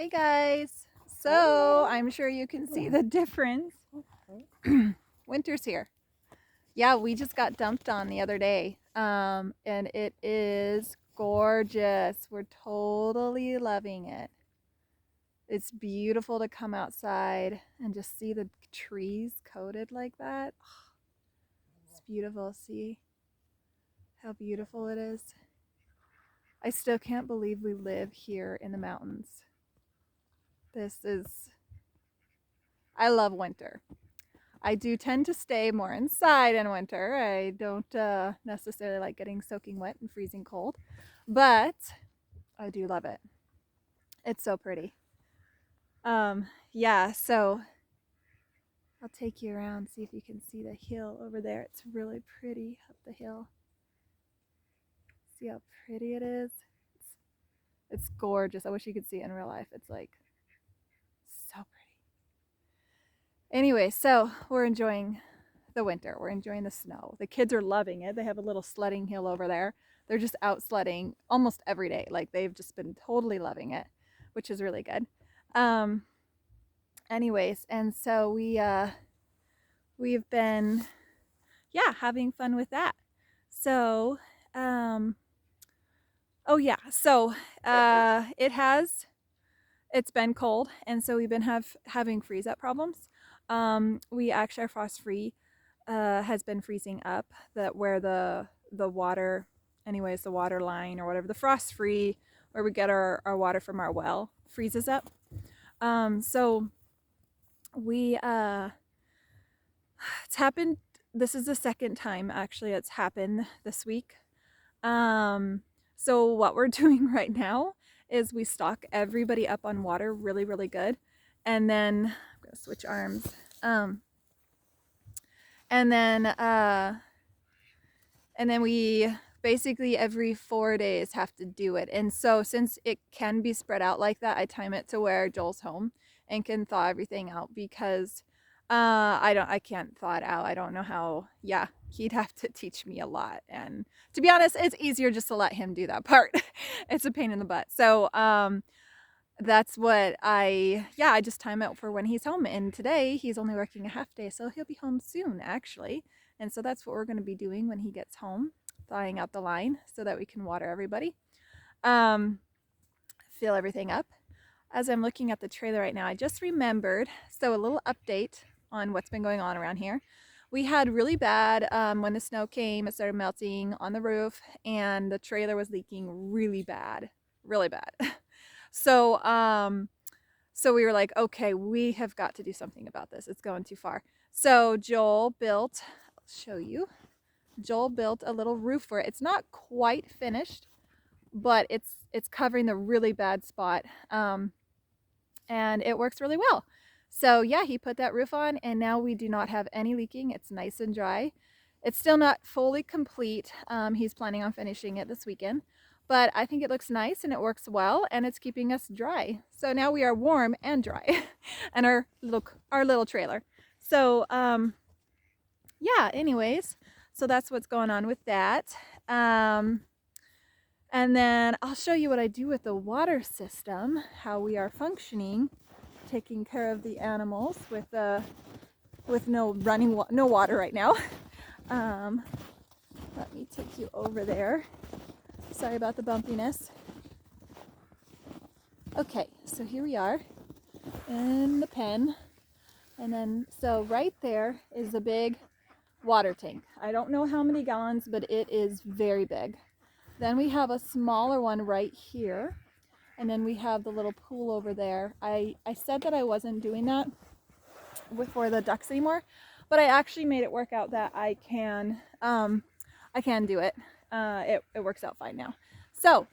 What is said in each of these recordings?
Hey guys, so I'm sure you can see the difference. Winter's here. Yeah, we just got dumped on the other day, and it is gorgeous. We're totally loving it. It's beautiful to come outside and just see the trees coated like that. It's beautiful. See how beautiful it is. I still can't believe we live here in the mountains. I love winter. I do tend to stay more inside in winter. I don't necessarily like getting soaking wet and freezing cold, but I do love it. It's so pretty. Yeah, so I'll take you around, see if you can see the hill over there. It's really pretty up the hill. See how pretty it is? It's gorgeous. I wish you could see it in real life. It's like so pretty. Anyway, so we're enjoying the winter. We're enjoying the snow. The kids are loving it. They have a little sledding hill over there. They're just out sledding almost every day. Like they've just been totally loving it, which is really good. Um, Anyways, and so we've been having fun with that. So oh yeah, so it's been cold, and so we've been having freeze up problems. We actually, our frost free has been freezing up, that where the water, anyways, the water line or whatever, the frost free where we get our water from our well freezes up. So we it's happened. This is the second time actually it's happened this week. So what we're doing right now is we stock everybody up on water really, really good. And then I'm gonna switch arms. And then we basically every 4 days have to do it. And so since it can be spread out like that, I time it to where Joel's home and can thaw everything out, because I can't thaw it out. I don't know how. Yeah, he'd have to teach me a lot. And to be honest, it's easier just to let him do that part. It's a pain in the butt. So that's what I just time it for when he's home. And today he's only working a half day, so he'll be home soon actually. And so that's what we're going to be doing when he gets home, thawing out the line so that we can water everybody. Fill everything up. As I'm looking at the trailer right now, I just remembered, so a little update on what's been going on around here. We had really bad, when the snow came, it started melting on the roof, and the trailer was leaking really bad, really bad. So, so we were like, okay, we have got to do something about this. It's going too far. So Joel built, I'll show you. Joel built a little roof for it. It's not quite finished, but it's covering the really bad spot, and it works really well. So yeah, he put that roof on, and now we do not have any leaking. It's nice and dry. It's still not fully complete. He's planning on finishing it this weekend, but I think it looks nice and it works well, and it's keeping us dry. So now we are warm and dry and our little trailer. So yeah, anyways, so that's what's going on with that. And then I'll show you what I do with the water system, how we are functioning, taking care of the animals with no water right now. Let me take you over there. Sorry about the bumpiness. Okay, so here we are in the pen. And then, so right there is a big water tank. I don't know how many gallons, but it is very big. Then we have a smaller one right here. And then we have the little pool over there. I said that I wasn't doing that for the ducks anymore, but I actually made it work out that I can do it. It works out fine now. So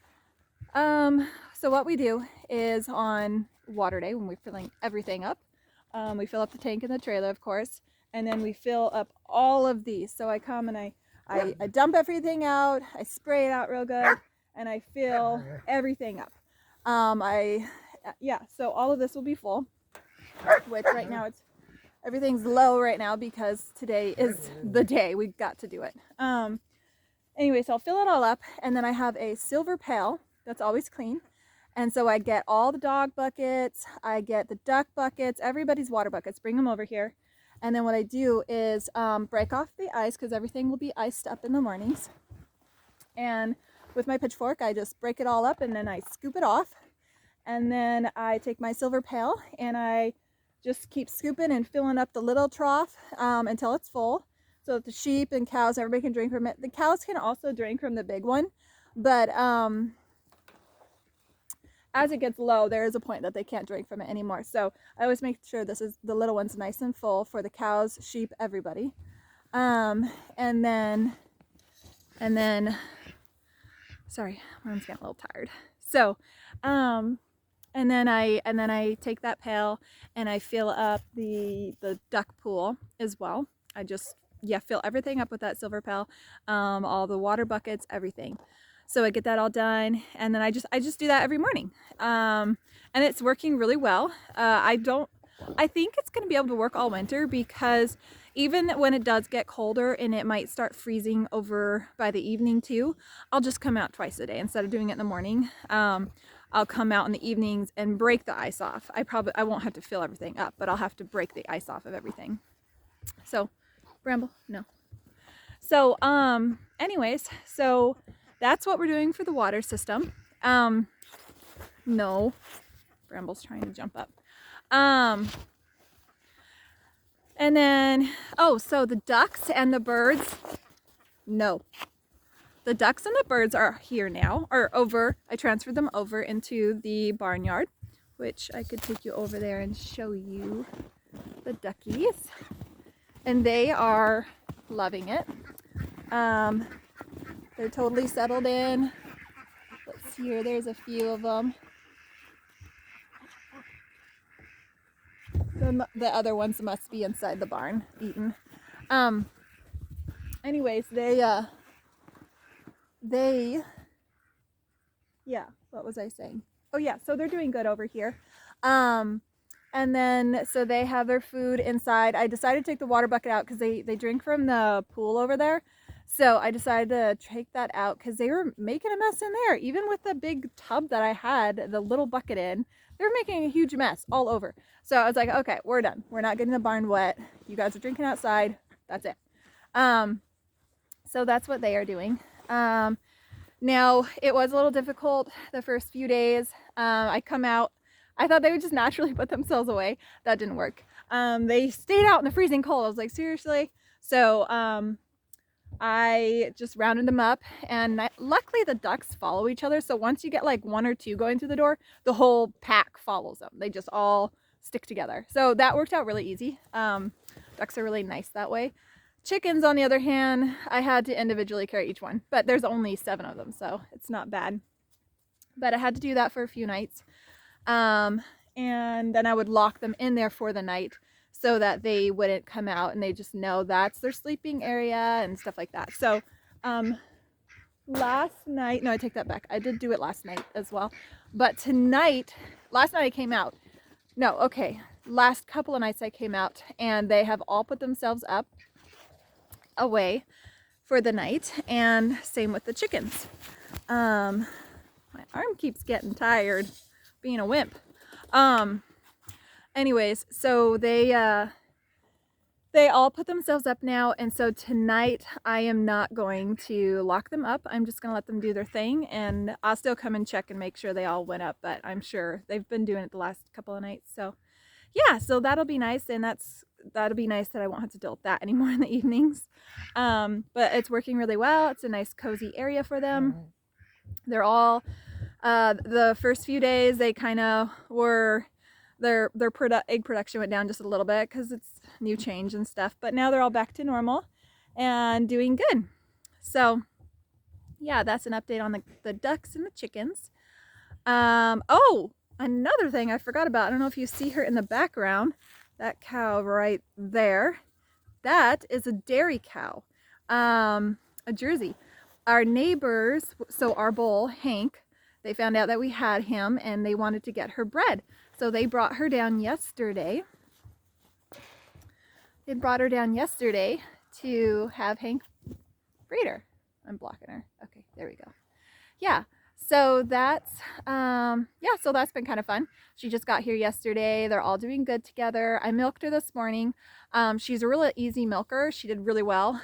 what we do is on water day, when we're filling everything up, we fill up the tank in the trailer, of course, and then we fill up all of these. So I come and I dump everything out, I spray it out real good, and I fill everything up. So all of this will be full, which right now everything's low right now because today is the day we've got to do it. Anyway, so I'll fill it all up, and then I have a silver pail that's always clean, And so I get all the dog buckets, I get the duck buckets, everybody's water buckets, bring them over here. And then what I do is break off the ice because everything will be iced up in the mornings. And with my pitchfork, I just break it all up and then I scoop it off. And then I take my silver pail and I just keep scooping and filling up the little trough until it's full. So that the sheep and cows, everybody can drink from it. The cows can also drink from the big one. But as it gets low, there is a point that they can't drink from it anymore. So I always make sure the little one's nice and full for the cows, sheep, everybody. And then, sorry, my arm's getting a little tired. So, and then I take that pail and I fill up the duck pool as well. I just, fill everything up with that silver pail, all the water buckets, everything. So I get that all done, and then I just do that every morning, and it's working really well. I think it's going to be able to work all winter because even when it does get colder and it might start freezing over by the evening too, I'll just come out twice a day instead of doing it in the morning. I'll come out in the evenings and break the ice off. I won't have to fill everything up, but I'll have to break the ice off of everything. So, Bramble, no. So, anyways, so that's what we're doing for the water system. No, Bramble's trying to jump up. And then, so the ducks and the birds, no. The ducks and the birds are here now, or over. I transferred them over into the barnyard, which I could take you over there and show you the duckies. And they are loving it. They're totally settled in. Let's see here, there's a few of them. The other ones must be inside the barn eating. Anyways, what was I saying? Oh yeah, so they're doing good over here. And then, so they have their food inside. I decided to take the water bucket out because they drink from the pool over there. So I decided to take that out because they were making a mess in there. Even with the big tub that I had the little bucket in, they were making a huge mess all over. So I was like, okay, we're done. We're not getting the barn wet. You guys are drinking outside. That's it. So that's what they are doing. Now, it was a little difficult the first few days. I come out. I thought they would just naturally put themselves away. That didn't work. They stayed out in the freezing cold. I was like, seriously? So I just rounded them up, and luckily the ducks follow each other. So once you get like one or two going through the door, the whole pack follows them. They just all stick together. So that worked out really easy. Ducks are really nice that way. Chickens, on the other hand, I had to individually carry each one, but there's only 7 of them, so it's not bad. But I had to do that for a few nights. And then I would lock them in there for the night so that they wouldn't come out, and they just know that's their sleeping area and stuff like that. So last night, no, I take that back. I did do it last night as well. But last night I came out. No, okay. Last couple of nights I came out, and they have all put themselves up away for the night, and same with the chickens. My arm keeps getting tired being a wimp. Anyways, so they all put themselves up now, and so tonight I am not going to lock them up. I'm just gonna let them do their thing, and I'll still come and check and make sure they all went up, but I'm sure they've been doing it the last couple of nights. So yeah, so that'll be nice, and that'll be nice that I won't have to deal with that anymore in the evenings. But it's working really well. It's a nice cozy area for them. They're all the first few days they kind of were their egg production went down just a little bit because it's new change and stuff, but now they're all back to normal and doing good. So yeah, that's an update on the ducks and the chickens. Oh, another thing I forgot about, I don't know if you see her in the background, that cow right there, that is a dairy cow, a Jersey. Our neighbors, so our bull Hank, they found out that we had him and they wanted to get her bred. So they brought her down yesterday. They brought her down yesterday to have Hank breed her. I'm blocking her. Okay, there we go. Yeah, So that's, yeah, so that's been kind of fun. She just got here yesterday. They're all doing good together. I milked her this morning. She's a really easy milker. She did really well.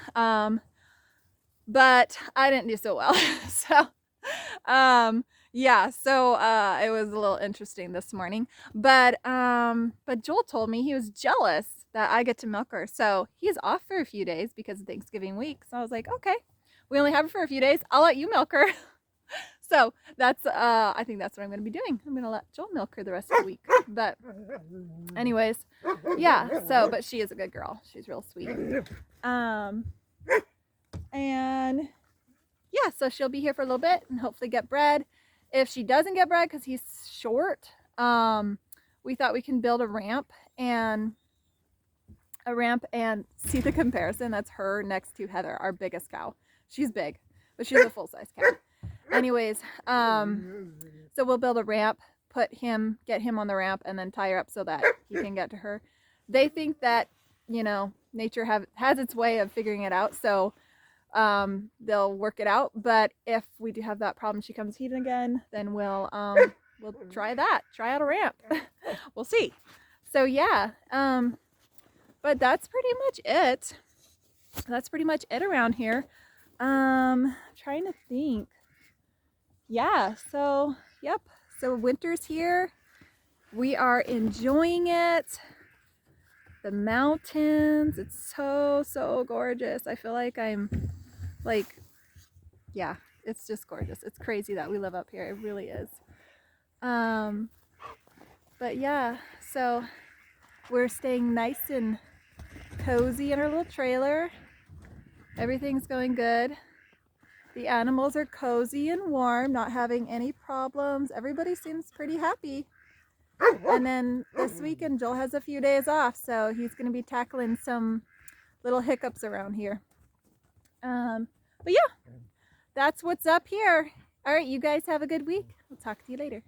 But I didn't do so well. So, yeah, so it was a little interesting this morning. But Joel told me he was jealous that I get to milk her. So he's off for a few days because of Thanksgiving week. So I was like, okay, we only have her for a few days. I'll let you milk her. So that's I think that's what I'm gonna be doing. I'm gonna let Joel milk her the rest of the week. But anyways, yeah, so but she is a good girl. She's real sweet. And yeah, so she'll be here for a little bit and hopefully get bred. If she doesn't get bred because he's short, we thought we can build a ramp and see the comparison. That's her next to Heather, our biggest cow. She's big, but she's a full-size cow. Anyways, so we'll build a ramp, get him on the ramp, and then tie her up so that he can get to her. They think that, you know, nature has its way of figuring it out, so they'll work it out. But if we do have that problem, she comes heating again, then we'll try out a ramp. We'll see. So yeah, but that's pretty much it. That's pretty much it around here. Trying to think. Yeah, so yep, so winter's here. We are enjoying it. The mountains, it's so gorgeous. I feel like yeah, it's just gorgeous. It's crazy that we live up here. It really is. But yeah, so we're staying nice and cozy in our little trailer. Everything's going good. The animals are cozy and warm, not having any problems. Everybody seems pretty happy. And then this weekend, Joel has a few days off, so he's going to be tackling some little hiccups around here. But yeah, that's what's up here. All right, you guys have a good week. I'll talk to you later.